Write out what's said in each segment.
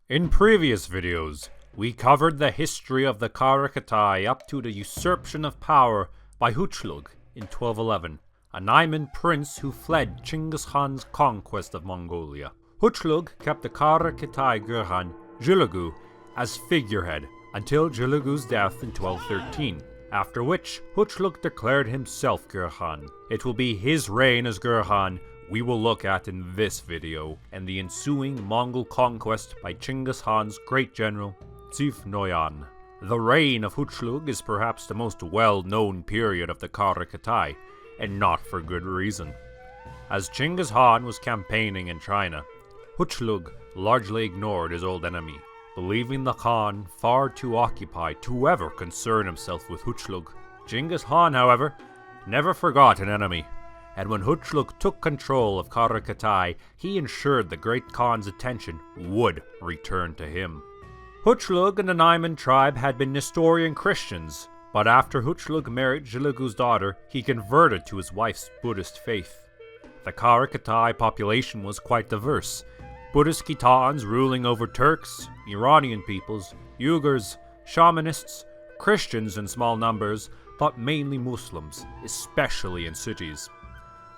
In previous videos, we covered the history of the Qara-Khitai up to the usurpation of power by Kuchlug in 1211, a Naiman Prince who fled Chinggis Khan's conquest of Mongolia. Kuchlug kept the Qara-Khitai Gurkhan, Julagu, as figurehead until Julagu's death in 1213, after which Kuchlug declared himself Gurkhan. It will be his reign as Gurkhan we will look at in this video, and the ensuing Mongol conquest by Chinggis Khan's great general, Jebe Noyan. The reign of Kuchlug is perhaps the most well-known period of the Qara-Khitai, and not for good reason. As Chinggis Khan was campaigning in China, Kuchlug largely ignored his old enemy, believing the Khan far too occupied to ever concern himself with Kuchlug. Chinggis Khan, however, never forgot an enemy, and when Kuchlug took control of Qara-Khitai, he ensured the Great Khan's attention would return to him. Kuchlug and the Naiman tribe had been Nestorian Christians, but after Kuchlug married Julagu's daughter, he converted to his wife's Buddhist faith. The Qara-Khitai population was quite diverse, Buddhist Kitans ruling over Turks, Iranian peoples, Uyghurs, shamanists, Christians in small numbers, but mainly Muslims, especially in cities.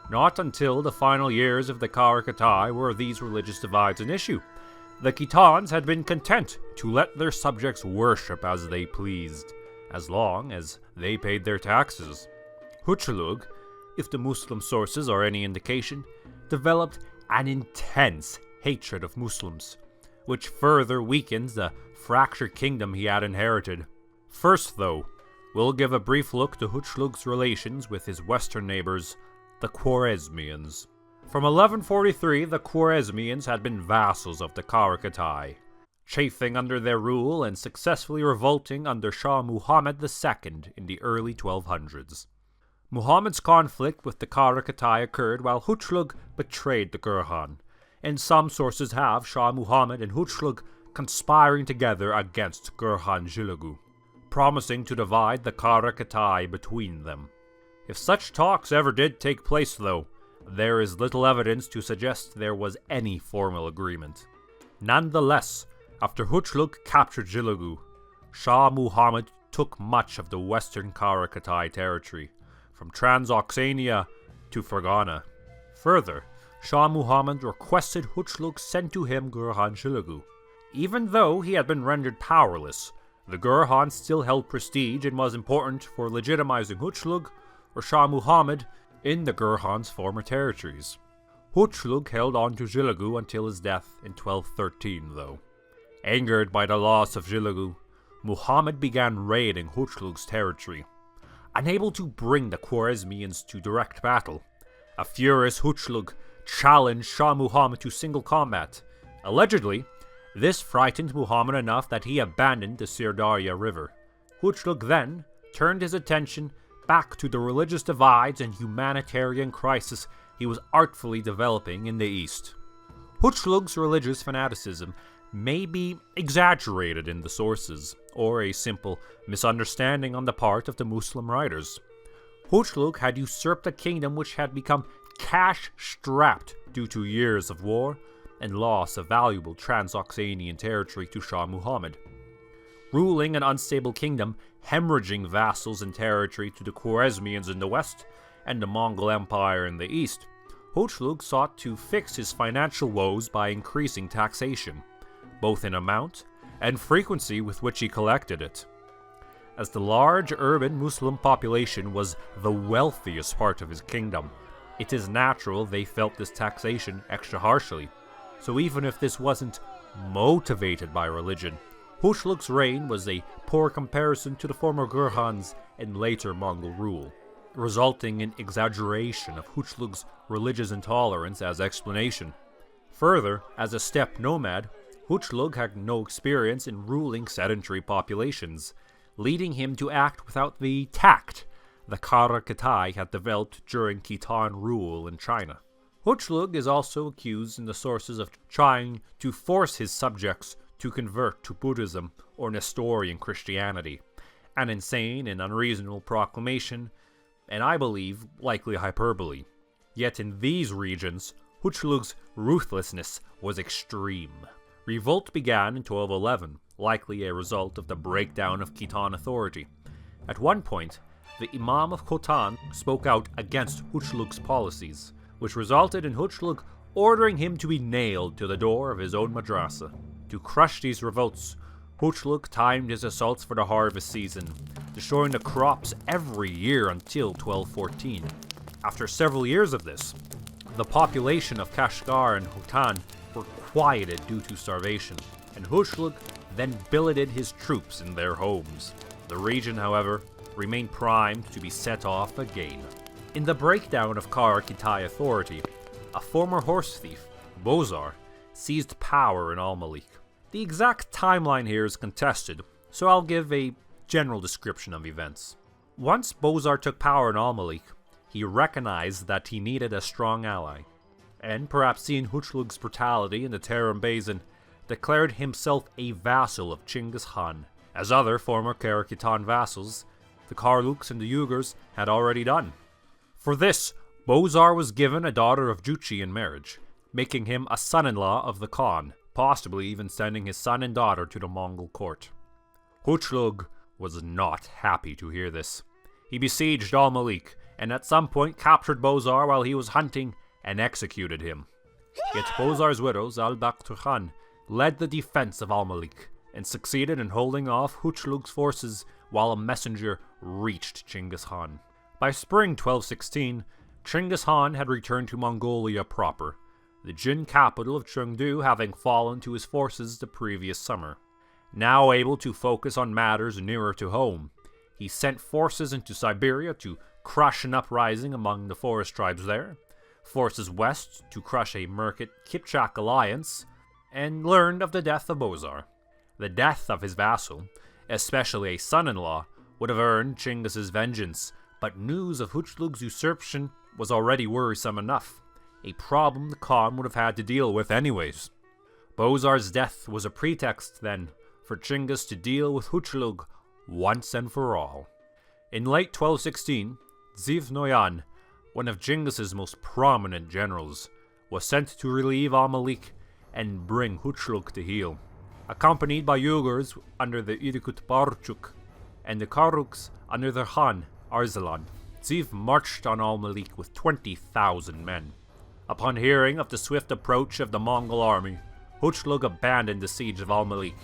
Not until the final years of the Qara-Khitai were these religious divides an issue. The Kitans had been content to let their subjects worship as they pleased, as long as they paid their taxes. Kuchlug, if the Muslim sources are any indication, developed an intense hatred of Muslims, which further weakens the fractured kingdom he had inherited. First, though, we'll give a brief look to Kuchlug's relations with his western neighbors, the Khwarezmians. From 1143, the Khwarezmians had been vassals of the Qara-Khitai, chafing under their rule and successfully revolting under Shah Muhammad II in the early 1200s. Muhammad's conflict with the Qara-Khitai occurred while Kuchlug betrayed the Gurkhan, and some sources have Shah Muhammad and Kuchlug conspiring together against Gurkhan Julagu, promising to divide the Qara-Khitai between them. If such talks ever did take place, though, there is little evidence to suggest there was any formal agreement. Nonetheless, after Kuchlug captured Julagu, Shah Muhammad took much of the western Qara-Khitai territory, from Transoxania to Fergana. Further, Shah Muhammad requested Kuchlug send to him Gurkhan Julagu. Even though he had been rendered powerless, the Gurkhan still held prestige and was important for legitimizing Kuchlug or Shah Muhammad in the Gurkhan's former territories. Kuchlug held on to Julagu until his death in 1213, though. Angered by the loss of Julagu, Muhammad began raiding Kuchlug's territory. Unable to bring the Khwarezmians to direct battle, a furious Kuchlug challenged Shah Muhammad to single combat. Allegedly, this frightened Muhammad enough that he abandoned the Sirdarya River. Kuchlug then turned his attention back to the religious divides and humanitarian crisis he was artfully developing in the east. Kuchlug's religious fanaticism may be exaggerated in the sources, or a simple misunderstanding on the part of the Muslim writers. Kuchlug had usurped a kingdom which had become cash-strapped due to years of war and loss of valuable Transoxanian territory to Shah Muhammad. Ruling an unstable kingdom, hemorrhaging vassals and territory to the Khwarezmians in the west and the Mongol Empire in the east, Kuchlug sought to fix his financial woes by increasing taxation, both in amount and frequency with which he collected it. As the large urban Muslim population was the wealthiest part of his kingdom, it is natural they felt this taxation extra harshly. So even if this wasn't motivated by religion, Kuchlug's reign was a poor comparison to the former Gurkhans and later Mongol rule, resulting in exaggeration of Kuchlug's religious intolerance as explanation. Further, as a steppe nomad, Kuchlug had no experience in ruling sedentary populations, leading him to act without the tact the Qara-Khitai had developed during Khitan rule in China. Kuchlug is also accused in the sources of trying to force his subjects to convert to Buddhism or Nestorian Christianity, an insane and unreasonable proclamation, and I believe likely hyperbole. Yet in these regions, Kuchlug's ruthlessness was extreme. Revolt began in 1211, likely a result of the breakdown of Khitan authority. At one point, the Imam of Khotan spoke out against Kuchlug's policies, which resulted in Kuchlug ordering him to be nailed to the door of his own madrasa. To crush these revolts, Kuchlug timed his assaults for the harvest season, destroying the crops every year until 1214. After several years of this, the population of Kashgar and Khotan were quieted due to starvation, and Kuchlug then billeted his troops in their homes. The region, however, remained primed to be set off again. In the breakdown of Qara-Khitai authority, a former horse thief, Bozar, seized power in Al-Malik. The exact timeline here is contested, so I'll give a general description of events. Once Bozar took power in Al-Malik, he recognized that he needed a strong ally, and perhaps seeing Kuchlug's brutality in the Tarim Basin, declared himself a vassal of Chinggis Khan, as other former Qara-Khitan vassals, the Karluks and the Uyghurs, had already done. For this, Bozar was given a daughter of Juchi in marriage, making him a son-in-law of the Khan, possibly even sending his son and daughter to the Mongol court. Kuchlug was not happy to hear this. He besieged Al-Malik, and at some point captured Bozar while he was hunting and executed him. Yet Bozar's widow, Zal-Bakht Khan, led the defense of Al-Malik, and succeeded in holding off Kuchlug's forces while a messenger reached Chinggis Khan. By spring 1216, Chinggis Khan had returned to Mongolia proper, the Jin capital of Chengdu having fallen to his forces the previous summer. Now able to focus on matters nearer to home, he sent forces into Siberia to crush an uprising among the forest tribes there, forces west to crush a Merkit Kipchak alliance, and learned of the death of Bozar. The death of his vassal, especially a son-in-law, would have earned Chinggis's vengeance, but news of Kuchlug's usurpation was already worrisome enough, a problem the Khan would have had to deal with anyways. Bozar's death was a pretext, then, for Chinggis to deal with Kuchlug once and for all. In late 1216, Jebe Noyan, one of Chinggis's most prominent generals, was sent to relieve Al-Malik and bring Kuchlug to heel. Accompanied by Uyghurs under the Irkut Barchuk and the Karuks under their Khan, Arzalan, Jebe marched on Al-Malik with 20,000 men. Upon hearing of the swift approach of the Mongol army, Kuchlug abandoned the siege of Al-Malik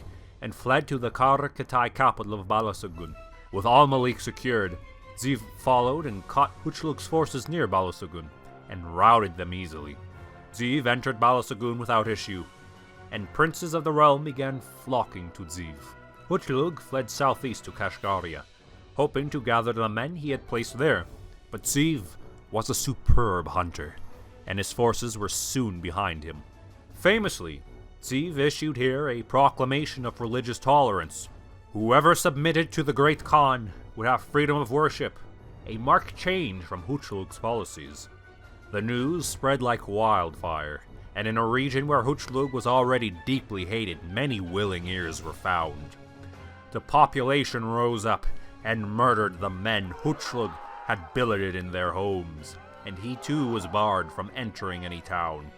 and fled to the Qara-Khitai capital of Balasagun. With Al-Malik secured, Jebe followed and caught Kuchlug's forces near Balasagun and routed them easily. Jebe entered Balasagun without issue, and princes of the realm began flocking to Jebe. Kuchlug fled southeast to Kashgaria, hoping to gather the men he had placed there, but Jebe was a superb hunter, and his forces were soon behind him. Famously, Jebe issued here a proclamation of religious tolerance. Whoever submitted to the Great Khan would have freedom of worship, a marked change from Kuchlug's policies. The news spread like wildfire, and in a region where Kuchlug was already deeply hated, many willing ears were found. The population rose up and murdered the men Kuchlug had billeted in their homes, and he too was barred from entering any town.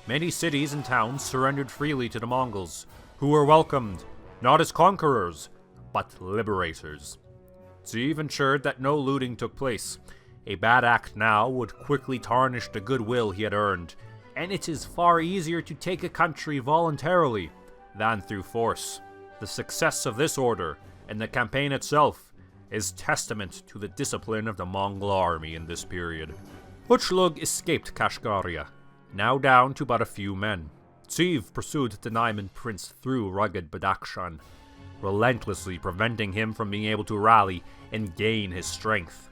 Many cities and towns surrendered freely to the Mongols, who were welcomed, not as conquerors, but liberators. Jebe ensured that no looting took place. A bad act now would quickly tarnish the goodwill he had earned, and it is far easier to take a country voluntarily than through force. The success of this order, and the campaign itself, is testament to the discipline of the Mongol army in this period. Kuchlug escaped Kashgaria, now down to but a few men. Jebe pursued the Naiman Prince through rugged Badakhshan, relentlessly preventing him from being able to rally and gain his strength.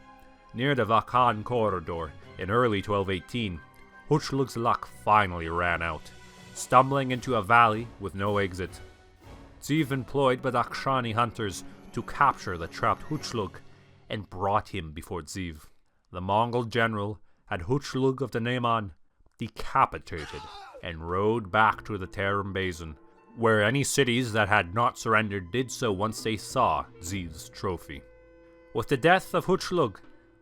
Near the Vakhan corridor in early 1218, Kuchlug's luck finally ran out, stumbling into a valley with no exit. Jebe employed Badakhshani hunters to capture the trapped Kuchlug and brought him before Jebe. The Mongol general had Kuchlug of the Naiman decapitated and rode back to the Tarim Basin, where any cities that had not surrendered did so once they saw Jebe's trophy. With the death of Kuchlug,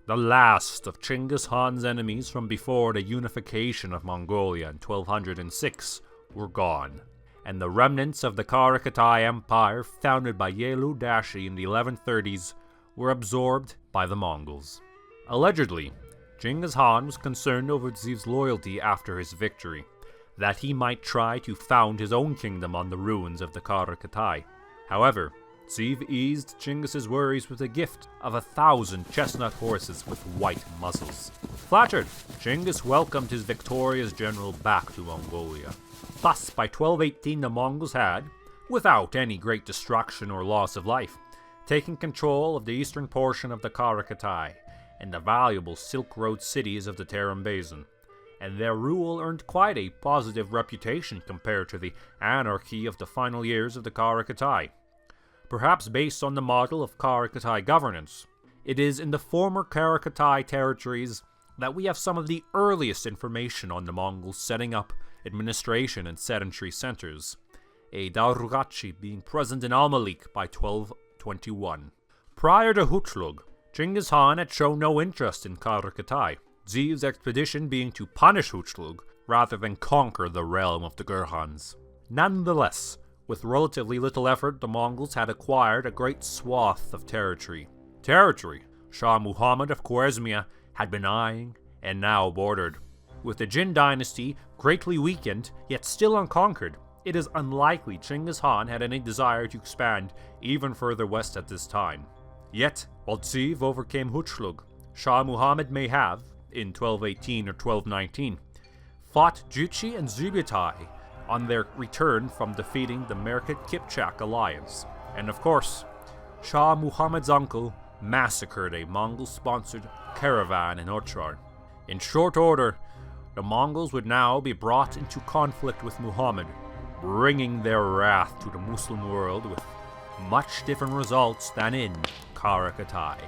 the last of Chinggis Khan's enemies from before the unification of Mongolia in 1206 were gone, and the remnants of the Qara-Khitai Empire founded by Yelu Dashi in the 1130s were absorbed by the Mongols. Allegedly, Genghis Khan was concerned over Ziv's loyalty after his victory, that he might try to found his own kingdom on the ruins of the Qara-Khitai. However, Ziv eased Chinggis' worries with a gift of 1,000 chestnut horses with white muzzles. Flattered, Chinggis welcomed his victorious general back to Mongolia. Thus, by 1218 the Mongols had, without any great destruction or loss of life, taken control of the eastern portion of the Qara-Khitai and the valuable Silk Road cities of the Tarim Basin, and their rule earned quite a positive reputation compared to the anarchy of the final years of the Qara-Khitai. Perhaps based on the model of Qara-Khitai governance, it is in the former Qara-Khitai territories that we have some of the earliest information on the Mongols setting up administration and sedentary centers, a Darugachi being present in Almalik by 1221. Prior to Kuchlug, Genghis Khan had shown no interest in Qara-Khitai, Ziv's expedition being to punish Kuchlug rather than conquer the realm of the Gurkhans. Nonetheless, with relatively little effort, the Mongols had acquired a great swath of territory. Shah Muhammad of Khwarezmia had been eyeing and now bordered. With the Jin dynasty greatly weakened, yet still unconquered, it is unlikely Genghis Khan had any desire to expand even further west at this time. Yet, while Ziv overcame Kuchlug, Shah Muhammad may have, in 1218 or 1219, fought Juche and Zubutai on their return from defeating the Merkit-Kipchak alliance. And of course, Shah Muhammad's uncle massacred a Mongol-sponsored caravan in Ochar. In short order, the Mongols would now be brought into conflict with Muhammad, bringing their wrath to the Muslim world with much different results than in Qara-Khitai.